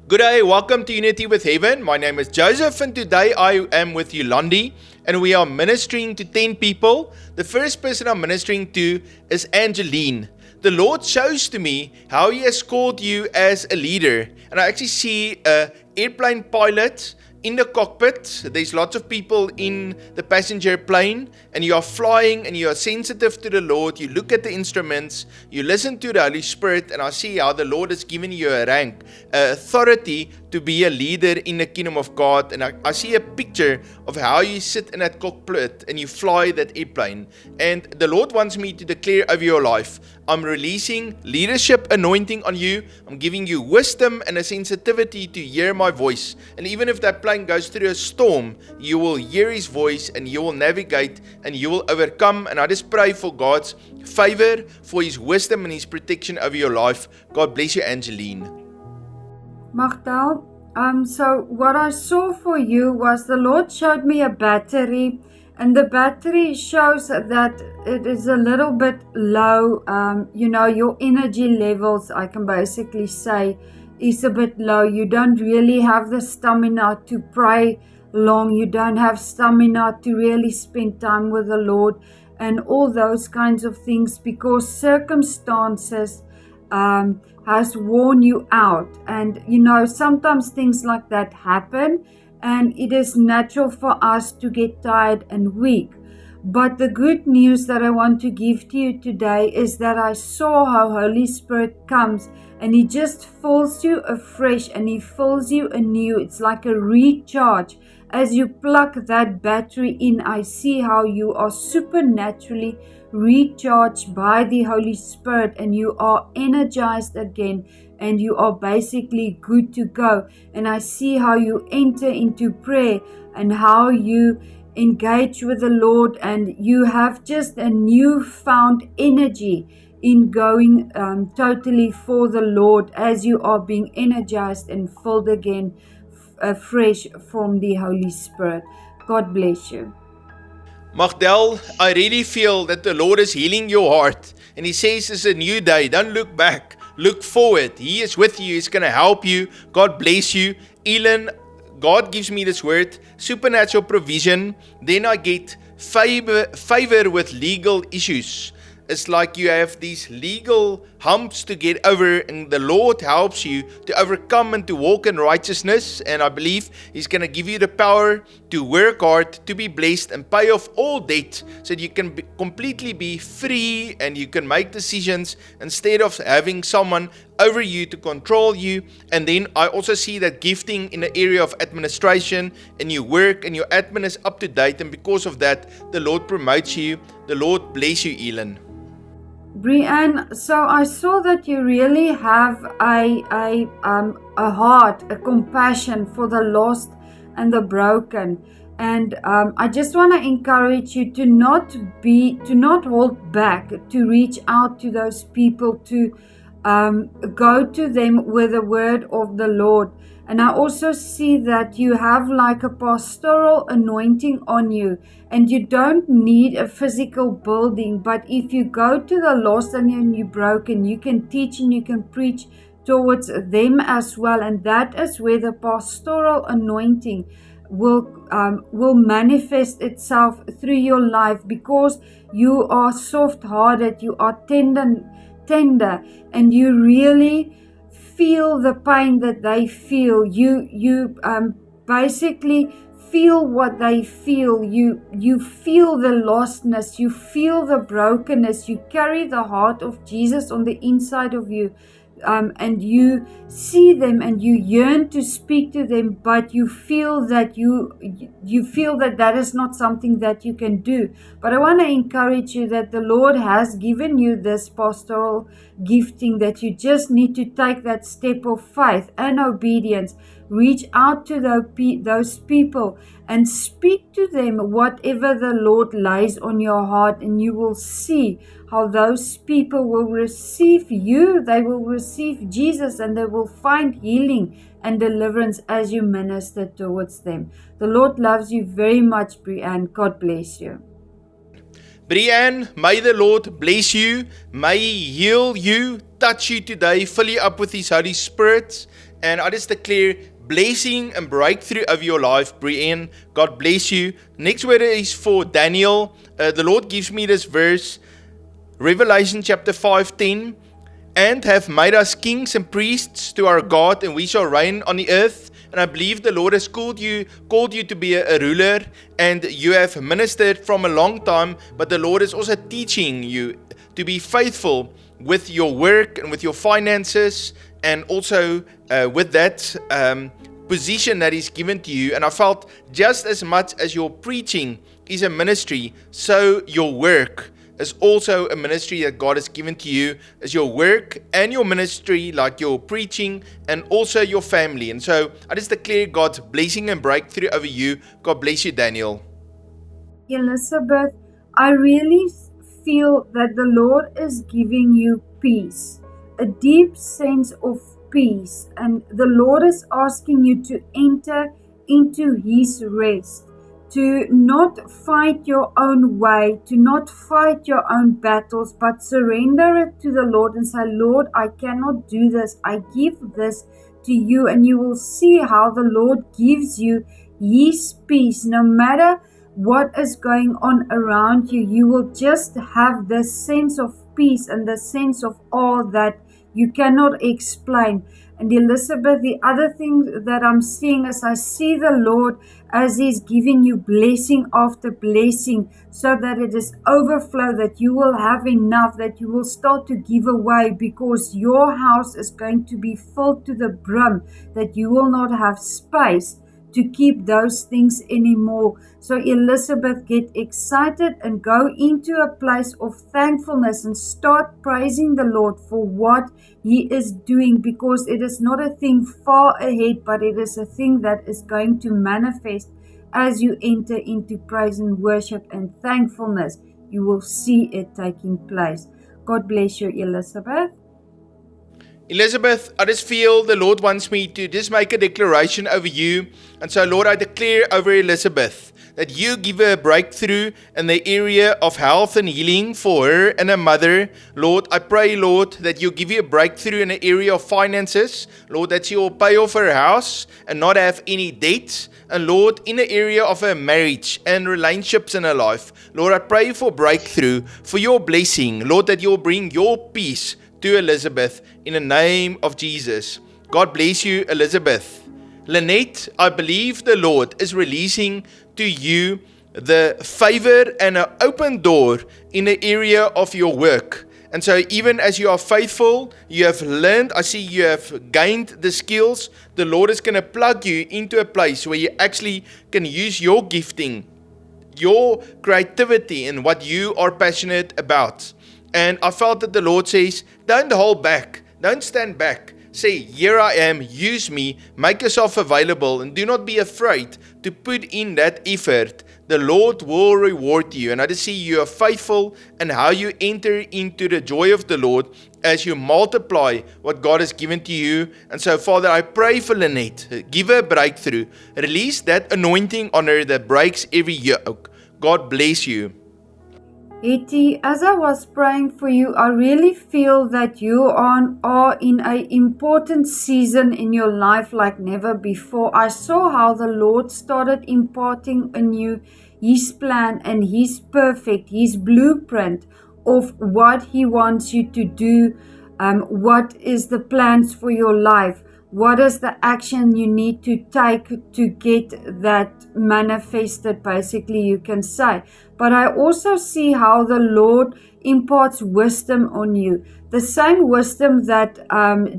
Good day, welcome to Unity with Heaven. My name is Joseph and today I am with Yolandi and we are ministering to 10 people. The first person I'm ministering to is Angeline. The Lord shows to me how He has called you as a leader. And I actually see an airplane pilot in the cockpit. There's lots of people in the passenger plane and you are flying and you are sensitive to the Lord. You look at the instruments, you listen to the Holy Spirit, and I see how the Lord has given you a rank, authority to be a leader in the kingdom of God. And I see a picture of how you sit in that cockpit and you fly that airplane. And the Lord wants me to declare over your life, I'm releasing leadership anointing on you. I'm giving you wisdom and a sensitivity to hear my voice. And even if that plane goes through a storm, you will hear His voice and you will navigate and you will overcome. And I just pray for God's favor, for His wisdom and His protection over your life. God bless you, Angeline. Magdal, so what I saw for you was the Lord showed me a battery, and the battery shows that it is a little bit low. Your energy levels, I can basically say, is a bit low. You don't really have the stamina to pray long. You don't have stamina to really spend time with the Lord and all those kinds of things because circumstances has worn you out. And sometimes things like that happen, and it is natural for us to get tired and weak. But the good news that I want to give to you today is that I saw how Holy Spirit comes and He just fills you afresh and He fills you anew. It's like a recharge. As you plug that battery in, I see how you are supernaturally recharged by the Holy Spirit and you are energized again and you are basically good to go. And I see how you enter into prayer and how you engage with the Lord, and you have just a newfound energy in going totally for the Lord as you are being energized and filled again fresh from the Holy Spirit. God bless you. Magdal, I really feel that the Lord is healing your heart. And He says it's a new day. Don't look back. Look forward. He is with you. He's going to help you. God bless you. Elin, God gives me this word, supernatural provision. Then I get favor with legal issues. It's like you have these legal humps to get over, and the Lord helps you to overcome and to walk in righteousness. And I believe He's going to give you the power to work hard, to be blessed, and pay off all debt so that you can completely be free and you can make decisions instead of having someone over you to control you. And then I also see that gifting in the area of administration, and you work and your admin is up to date, and because of that, the Lord promotes you. The Lord bless you, Elin. Brianne, so I saw that you really have a heart, a compassion for the lost and the broken. And I just want to encourage you to not hold back, to reach out to those people, to go to them with the word of the Lord. And I also see that you have like a pastoral anointing on you, and you don't need a physical building, but if you go to the lost and you're broken, you can teach and you can preach towards them as well. And that is where the pastoral anointing will manifest itself through your life, because you are soft-hearted, you are tender, and you really feel the pain that they feel. You basically feel what they feel. You feel the lostness, you feel the brokenness. You carry the heart of Jesus on the inside of you. And you see them and you yearn to speak to them, but you feel that that is not something that you can do. But I want to encourage you that the Lord has given you this pastoral gifting, that you just need to take that step of faith and obedience. Reach out to those people and speak to them whatever the Lord lays on your heart, and you will see how those people will receive you, they will receive Jesus, and they will find healing and deliverance as you minister towards them. The Lord loves you very much, Brianne. God bless you. Brianne, may the Lord bless you, may He heal you, touch you today, fill you up with His Holy Spirit, And I just declare blessing and breakthrough over your life, Brienne. God bless you. Next word is for Daniel. The Lord gives me this verse, Revelation chapter 5:10. And have made us kings and priests to our God, and we shall reign on the earth. And I believe the Lord has called you to be a ruler, and you have ministered from a long time, but the Lord is also teaching you to be faithful with your work and with your finances, and also with that position that is given to you. And I felt just as much as your preaching is a ministry, so your work is also a ministry that God has given to you, as your work and your ministry, like your preaching and also your family. And so I just declare God's blessing and breakthrough over you. God bless you, Daniel. Elizabeth, I really feel that the Lord is giving you peace, a deep sense of peace, and the Lord is asking you to enter into His rest, to not fight your own way, to not fight your own battles, but surrender it to the Lord and say, Lord, I cannot do this. I give this to you, and you will see how the Lord gives you His peace. No matter what is going on around you, you will just have this sense of peace and the sense of awe that you cannot explain. And Elizabeth, the other thing that I'm seeing is I see the Lord as He's giving you blessing after blessing, so that it is overflow, that you will have enough, that you will start to give away, because your house is going to be filled to the brim, that you will not have space to keep those things anymore. So Elizabeth, get excited and go into a place of thankfulness and start praising the Lord for what He is doing, because it is not a thing far ahead, but it is a thing that is going to manifest as you enter into praise and worship and thankfulness. You will see it taking place. God bless you, Elizabeth. Elizabeth, I just feel the Lord wants me to just make a declaration over you. And so, Lord, I declare over Elizabeth that you give her a breakthrough in the area of health and healing for her and her mother. Lord, I pray, Lord, that you give you a breakthrough in the area of finances. Lord, that she will pay off her house and not have any debt. And Lord, in the area of her marriage and relationships in her life, Lord, I pray for breakthrough, for your blessing. Lord, that you'll bring your peace to Elizabeth in the name of Jesus. God bless you, Elizabeth. Lynette, I believe the Lord is releasing to you the favor and an open door in the area of your work. And so even as you are faithful, you have learned, I see you have gained the skills, the Lord is going to plug you into a place where you actually can use your gifting, your creativity, and what you are passionate about. And I felt that the Lord says, don't hold back, don't stand back. Say, here I am, use me, make yourself available, and do not be afraid to put in that effort. The Lord will reward you. And I just see you are faithful and how you enter into the joy of the Lord as you multiply what God has given to you. And so, Father, I pray for Lynette. Give her a breakthrough. Release that anointing on her that breaks every yoke. God bless you. Hetty, as I was praying for you, I really feel that you are in an important season in your life like never before. I saw how the Lord started imparting in you His plan and His His blueprint of what He wants you to do. What is the plans for your life? What is the action you need to take to get that manifested, basically, you can say. But I also see how the Lord imparts wisdom on you. The same wisdom that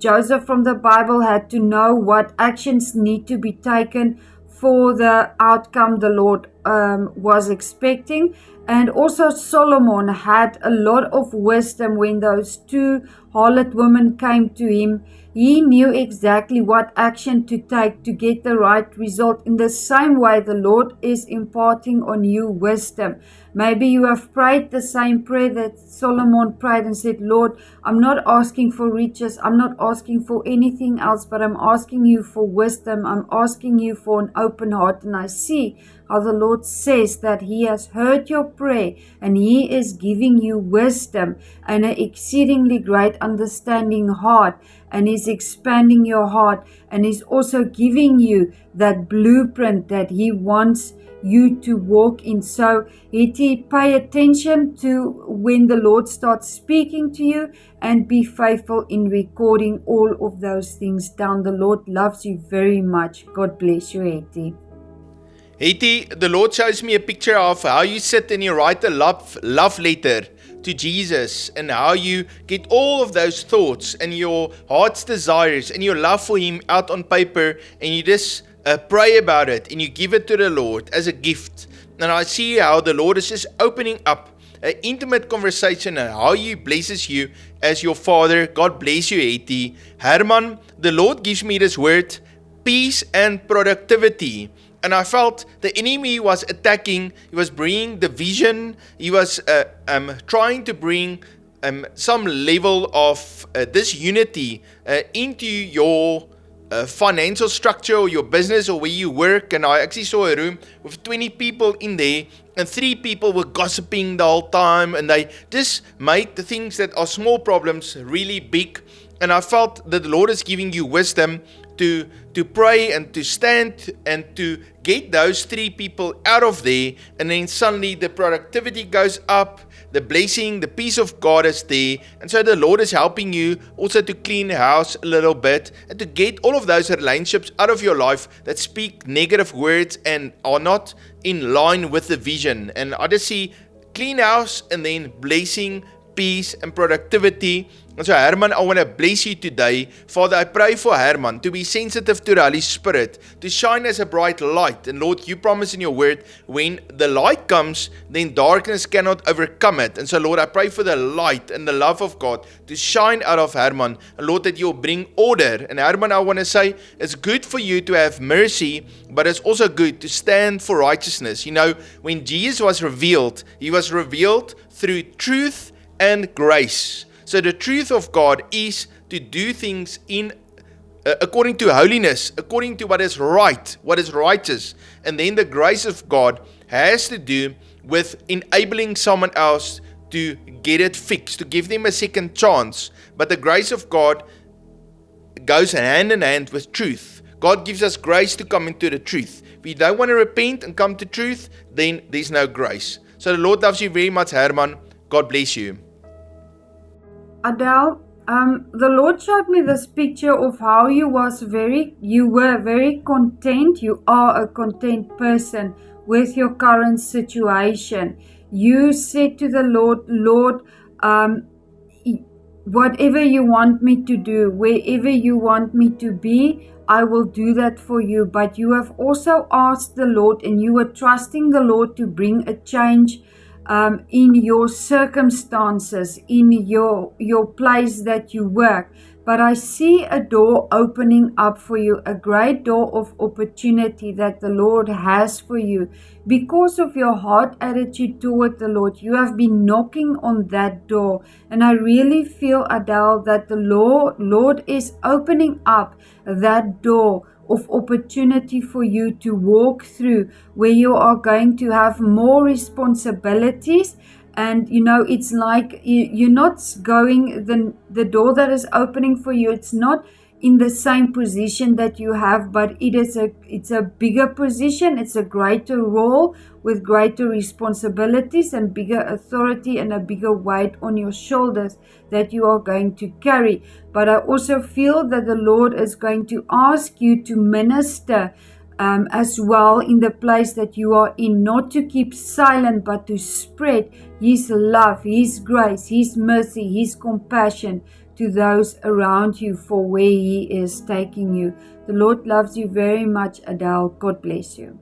Joseph from the Bible had to know what actions need to be taken for the outcome the Lord was expecting. And also Solomon had a lot of wisdom when those two harlot women came to him. He knew exactly what action to take to get the right result. In the same way, the Lord is imparting on you wisdom. Maybe you have prayed the same prayer that Solomon prayed and said, Lord, I'm not asking for riches. I'm not asking for anything else, but I'm asking you for wisdom. I'm asking you for an open heart. And I see how the Lord says that He has heard your prayer and He is giving you wisdom and an exceedingly great understanding heart, and He's expanding your heart, and He's also giving you that blueprint that He wants you to walk in. So Hetty, pay attention to when the Lord starts speaking to you and be faithful in recording all of those things down. The Lord loves you very much. God bless you, Hetty. Hetty, the Lord shows me a picture of how you sit and you write a love letter to Jesus, and how you get all of those thoughts and your heart's desires and your love for Him out on paper, and you just pray about it and you give it to the Lord as a gift. And I see how the Lord is just opening up an intimate conversation and how He blesses you as your Father. God bless you, Hetty. Herman, the Lord gives me this word, peace and productivity. And I felt the enemy was attacking. He was bringing division. He was trying to bring some level of disunity into your financial structure or your business or where you work. And I actually saw a room with 20 people in there, and 3 people were gossiping the whole time, and they just made the things that are small problems really big. And I felt that the Lord is giving you wisdom to pray and to stand and to get those 3 people out of there, and then suddenly the productivity goes up, the blessing, the peace of God is there. And so the Lord is helping you also to clean the house a little bit and to get all of those relationships out of your life that speak negative words and are not in line with the vision. And I just see clean house and then blessing, peace and productivity. And so Herman, I want to bless you today. Father, I pray for Herman to be sensitive to the Holy Spirit, to shine as a bright light. And Lord, you promise in your word, when the light comes, then darkness cannot overcome it. And so Lord, I pray for the light and the love of God to shine out of Herman. And Lord, that you'll bring order. And Herman, I want to say, it's good for you to have mercy, but it's also good to stand for righteousness. You know, when Jesus was revealed, He was revealed through truth and grace. So the truth of God is to do things in according to holiness, according to what is right, what is righteous. And then the grace of God has to do with enabling someone else to get it fixed, to give them a second chance. But the grace of God goes hand in hand with truth. God gives us grace to come into the truth. If you don't want to repent and come to truth, then there's no grace. So the Lord loves you very much, Herman. God bless you. Adele, the Lord showed me this picture of how you were very content. You are a content person with your current situation. You said to the Lord, whatever you want me to do, wherever you want me to be, I will do that for you. But you have also asked the Lord, and you were trusting the Lord to bring a change in your circumstances, in your place that you work. But I see a door opening up for you, a great door of opportunity that the Lord has for you. Because of your heart attitude toward the Lord, you have been knocking on that door. And I really feel, Adele, that the Lord is opening up that door of opportunity for you to walk through, where you are going to have more responsibilities. And you know, it's like you're not going, the door that is opening for you, it's not in the same position that you have, but it's a bigger position, it's a greater role with greater responsibilities and bigger authority and a bigger weight on your shoulders that you are going to carry. But I also feel that the Lord is going to ask you to minister as well in the place that you are in, not to keep silent, but to spread His love, His grace, His mercy, His compassion to those around you for where He is taking you. The Lord loves you very much, Adele. God bless you.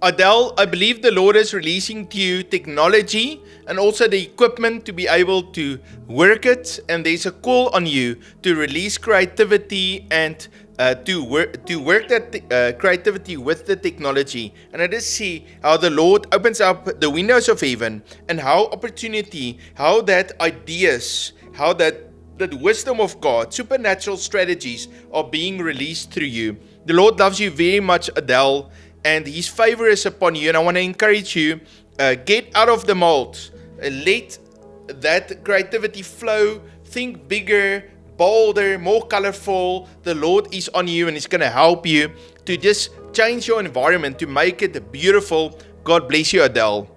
Adele, I believe the Lord is releasing to you technology and also the equipment to be able to work it. And there's a call on you to release creativity and to work that creativity with the technology. And I just see how the Lord opens up the windows of heaven, and how opportunity, how that ideas, how that wisdom of God, supernatural strategies are being released through you. The Lord loves you very much, Adele, and His favor is upon you. And I want to encourage you, get out of the mold. Let that creativity flow. Think bigger, bolder, more colorful. The Lord is on you, and He's going to help you to just change your environment to make it beautiful. God bless you, Adele.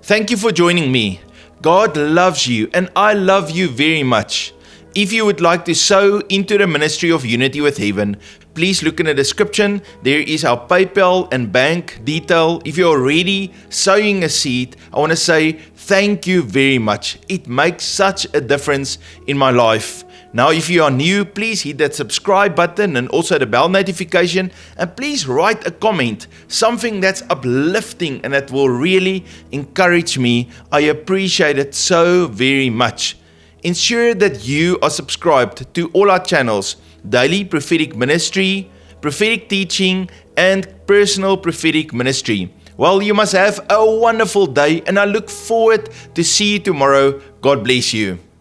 Thank you for joining me. God loves you, and I love you very much. If you would like to sow into the ministry of Unity with Heaven, please look in the description. There is our PayPal and bank detail. If you're already sowing a seed, I want to say thank you very much. It makes such a difference in my life. Now, if you are new, please hit that subscribe button and also the bell notification, and please write a comment, something that's uplifting and that will really encourage me. I appreciate it so very much. Ensure that you are subscribed to all our channels: Daily Prophetic Ministry, Prophetic Teaching, and Personal Prophetic Ministry. Well, you must have a wonderful day, and I look forward to see you tomorrow. God bless you.